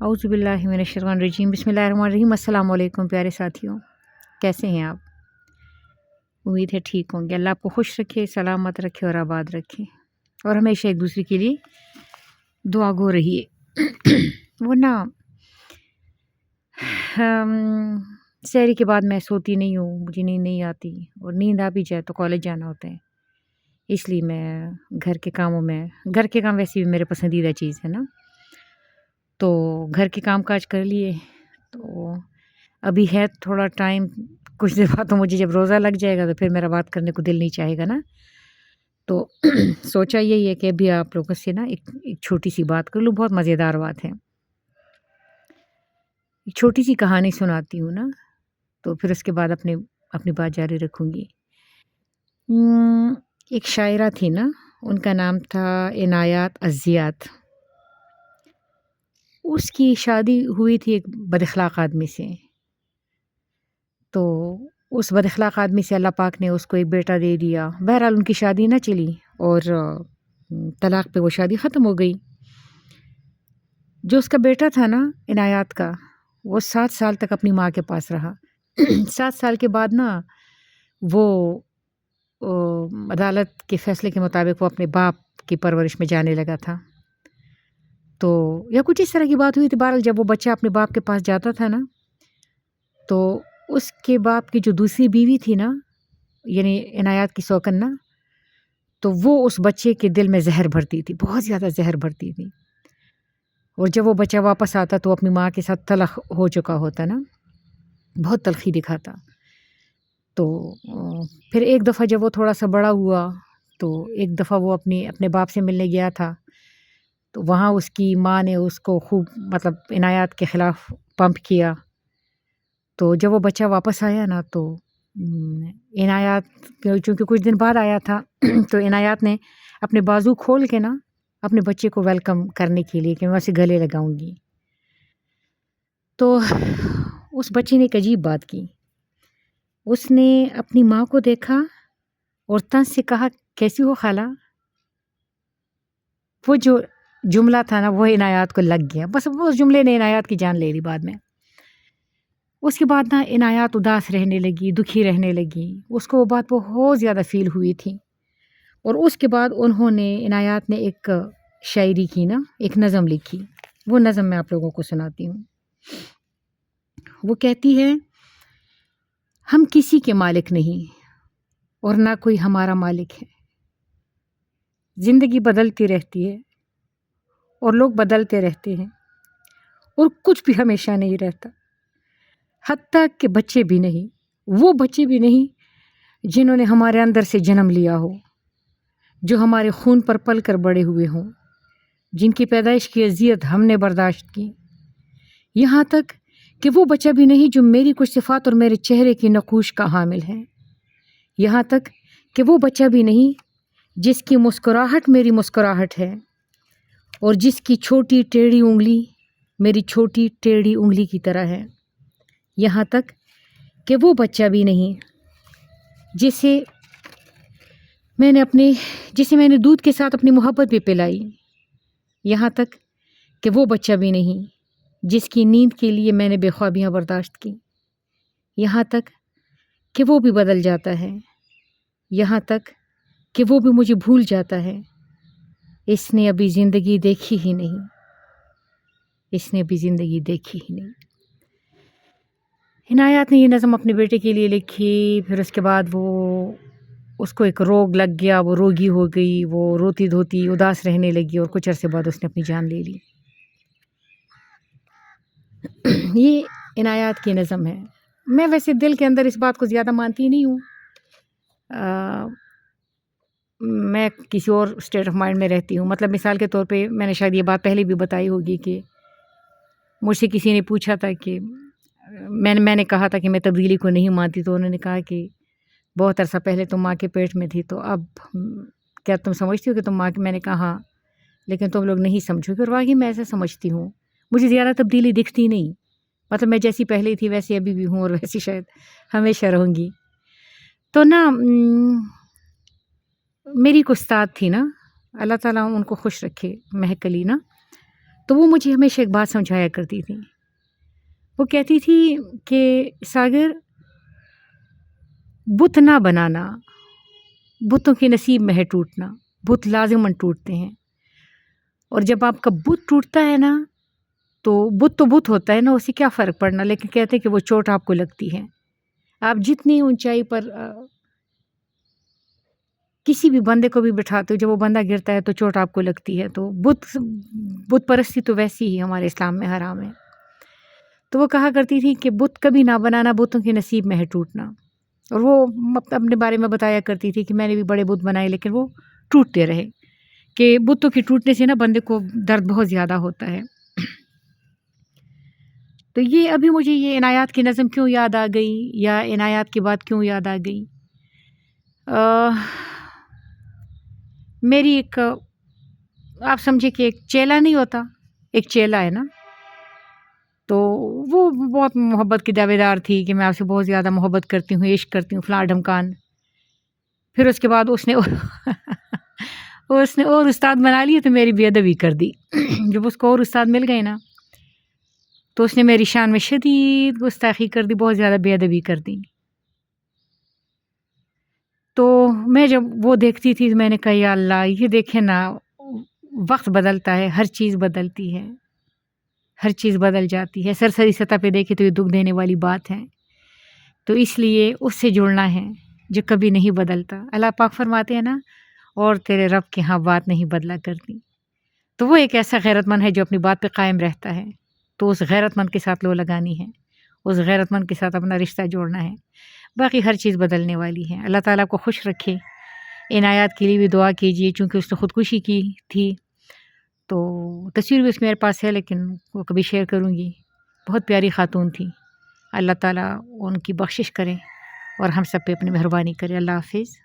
اعوذ باللہ من الشیطان الرجیم بسم اللہ الرحمن الرحیم۔ السلام علیکم پیارے ساتھیوں، کیسے ہیں آپ؟ امید ہے ٹھیک ہوں گے۔ اللہ آپ کو خوش رکھے، سلامت رکھے اور آباد رکھے، اور ہمیشہ ایک دوسرے کے لیے دعا گو رہیے۔ ورنہ سحری کے بعد میں سوتی نہیں ہوں، مجھے نیند نہیں آتی، اور نیند آ بھی جائے تو کالج جانا ہوتا ہے، اس لیے میں گھر کے کام ویسے بھی میرے پسندیدہ چیز ہے نا، تو گھر کے کام کاج کر لیے، تو ابھی ہے تھوڑا ٹائم، کچھ دیر بعد تو مجھے جب روزہ لگ جائے گا تو پھر میرا بات کرنے کو دل نہیں چاہے گا نا، تو سوچا یہی ہے کہ ابھی آپ لوگوں سے نا ایک چھوٹی سی بات کر لوں، بہت مزیدار بات ہے، ایک چھوٹی سی کہانی سناتی ہوں نا، تو پھر اس کے بعد اپنی بات جاری رکھوں گی۔ ایک شاعرہ تھی نا، ان کا نام تھا عنایات عزیات۔ اس کی شادی ہوئی تھی ایک بد اخلاق آدمی سے، تو اس بد اخلاق آدمی سے اللہ پاک نے اس کو ایک بیٹا دے دیا۔ بہرحال ان کی شادی نہ چلی اور طلاق پہ وہ شادی ختم ہو گئی۔ جو اس کا بیٹا تھا نا عنایات کا، وہ 7 سال تک اپنی ماں کے پاس رہا۔ 7 سال کے بعد نا وہ عدالت کے فیصلے کے مطابق وہ اپنے باپ کی پرورش میں جانے لگا تھا، تو یا کچھ اس طرح کی بات ہوئی تھی۔ بہرحال جب وہ بچہ اپنے باپ کے پاس جاتا تھا نا، تو اس کے باپ کی جو دوسری بیوی تھی نا، یعنی عنایات کی سوکن نا، تو وہ اس بچے کے دل میں زہر بھرتی تھی، بہت زیادہ زہر بھرتی تھی، اور جب وہ بچہ واپس آتا تو اپنی ماں کے ساتھ تلخ ہو چکا ہوتا نا، بہت تلخی دکھاتا۔ تو پھر ایک دفعہ جب وہ تھوڑا سا بڑا ہوا تو ایک دفعہ وہ اپنے باپ سے ملنے گیا تھا، تو وہاں اس کی ماں نے اس کو خوب عنایات کے خلاف پمپ کیا۔ تو جب وہ بچہ واپس آیا نا، تو عنایات چونکہ کچھ دن بعد آیا تھا تو عنایات نے اپنے بازو کھول کے نا اپنے بچے کو ویلکم کرنے کے لیے کہ میں اسے گلے لگاؤں گی، تو اس بچے نے ایک عجیب بات کی۔ اس نے اپنی ماں کو دیکھا اور طنز سے کہا، کیسی ہو خالہ؟ وہ جو جملہ تھا نا وہ عنایات کو لگ گیا، بس اس جملے نے عنایات کی جان لے لی بعد میں۔ اس کے بعد نا عنایات اداس رہنے لگی، دکھی رہنے لگی، اس کو وہ بات بہت زیادہ فیل ہوئی تھی، اور اس کے بعد عنایات نے ایک شاعری کی نا، ایک نظم لکھی۔ وہ نظم میں آپ لوگوں کو سناتی ہوں۔ وہ کہتی ہے، ہم کسی کے مالک نہیں اور نہ کوئی ہمارا مالک ہے، زندگی بدلتی رہتی ہے اور لوگ بدلتے رہتے ہیں، اور کچھ بھی ہمیشہ نہیں رہتا، حتیٰ کہ بچے بھی نہیں، وہ بچے بھی نہیں جنہوں نے ہمارے اندر سے جنم لیا ہو، جو ہمارے خون پر پل کر بڑے ہوئے ہوں، جن کی پیدائش کی اذیت ہم نے برداشت کی، یہاں تک کہ وہ بچہ بھی نہیں جو میری کچھ صفات اور میرے چہرے کی نقوش کا حامل ہے، یہاں تک کہ وہ بچہ بھی نہیں جس کی مسکراہٹ میری مسکراہٹ ہے، اور جس کی چھوٹی ٹیڑھی انگلی میری چھوٹی ٹیڑھی انگلی کی طرح ہے، یہاں تک کہ وہ بچہ بھی نہیں جسے میں نے دودھ کے ساتھ اپنی محبت بھی پلائی، یہاں تک کہ وہ بچہ بھی نہیں جس کی نیند کے لیے میں نے بے خوابیاں برداشت کی، یہاں تک کہ وہ بھی بدل جاتا ہے، یہاں تک کہ وہ بھی مجھے بھول جاتا ہے۔ اس نے ابھی زندگی دیکھی ہی نہیں، اس نے ابھی زندگی دیکھی ہی نہیں۔ عنایات نے یہ نظم اپنے بیٹے کے لیے لکھی، پھر اس کے بعد اس کو ایک روگ لگ گیا، وہ روگی ہو گئی، وہ روتی دھوتی اداس رہنے لگی، اور کچھ عرصے بعد اس نے اپنی جان لے لی۔ یہ عنایات کی نظم ہے۔ میں ویسے دل کے اندر اس بات کو زیادہ مانتی نہیں ہوں، میں کسی اور اسٹیٹ آف مائنڈ میں رہتی ہوں، مطلب مثال کے طور پہ میں نے شاید یہ بات پہلے بھی بتائی ہوگی کہ مجھ سے کسی نے پوچھا تھا کہ میں نے کہا تھا کہ میں تبدیلی کو نہیں مانتی، تو انہوں نے کہا کہ بہت عرصہ پہلے تم ماں کے پیٹ میں تھی، تو اب کیا تم سمجھتی ہو کہ تم ماں کے؟ میں نے کہا ہاں، لیکن تم لوگ نہیں سمجھو گے، اور واقعی میں ایسا سمجھتی ہوں، مجھے زیادہ تبدیلی دکھتی نہیں، مطلب میں جیسی پہلے تھی ویسی ابھی بھی ہوں، اور ویسی شاید ہمیشہ رہوں گی۔ تو نا میری ایک استاد تھی نا، اللہ تعالیٰ ان کو خوش رکھے، مہک علی نا، تو وہ مجھے ہمیشہ ایک بات سمجھایا کرتی تھی. وہ کہتی تھی کہ ساگر، بت نہ بنانا، بتوں کے نصیب میں ہے ٹوٹنا. بت لازماً ٹوٹتے ہیں، اور جب آپ کا بت ٹوٹتا ہے نا تو بت ہوتا ہے نا، اسے کیا فرق پڑنا. لیکن کہتے ہیں کہ وہ چوٹ آپ کو لگتی ہے. آپ جتنی اونچائی پر کسی بھی بندے کو بھی بٹھاتے ہو، جب وہ بندہ گرتا ہے تو چوٹ آپ کو لگتی ہے. تو بت پرستی تو ویسی ہی ہمارے اسلام میں حرام ہے. تو وہ کہا کرتی تھی کہ بت کبھی نہ بنانا، بتوں کے نصیب میں ہے ٹوٹنا. اور وہ اپنے بارے میں بتایا کرتی تھی کہ میں نے بھی بڑے بت بنائے لیکن وہ ٹوٹتے رہے، کہ بتوں کے ٹوٹنے سے نا بندے کو درد بہت زیادہ ہوتا ہے. تو یہ ابھی مجھے یہ عنایات کی نظم کیوں یاد آ گئی، یا عنایات کی بات کیوں یاد آ گئی. میری ایک، آپ سمجھے کہ ایک چیلا نہیں ہوتا، ایک چیلا ہے نا، تو وہ بہت محبت کی دعوے دار تھی کہ میں آپ سے بہت زیادہ محبت کرتی ہوں، عشق کرتی ہوں، فلاں ڈھمکان. پھر اس کے بعد اس نے اور استاد بنا لیے تو میری بے ادبی کر دی. جب اس کو اور استاد مل گئے نا تو اس نے میری شان میں شدید گستاخی کر دی، بہت زیادہ بے ادبی کر دی. تو میں جب وہ دیکھتی تھی تو میں نے کہا یا اللہ، یہ دیکھیں نا، وقت بدلتا ہے، ہر چیز بدلتی ہے، ہر چیز بدل جاتی ہے. سرسری سطح پہ دیکھے تو یہ دکھ دینے والی بات ہے. تو اس لیے اس سے جڑنا ہے جو کبھی نہیں بدلتا. اللہ پاک فرماتے ہیں نا، اور تیرے رب کے ہاں بات نہیں بدلا کرتی. تو وہ ایک ایسا غیرت مند ہے جو اپنی بات پہ قائم رہتا ہے. تو اس غیرت مند کے ساتھ لو لگانی ہے، اس غیرت مند کے ساتھ اپنا رشتہ جوڑنا ہے. باقی ہر چیز بدلنے والی ہے. اللہ تعالیٰ کو خوش رکھے. عنایات کے لیے بھی دعا کیجیے، چونکہ اس نے خودکشی کی تھی. تو تصویر بھی اس میرے پاس ہے لیکن وہ کبھی شیئر کروں گی. بہت پیاری خاتون تھی. اللہ تعالیٰ ان کی بخشش کرے اور ہم سب پہ اپنی مہربانی کرے. اللہ حافظ.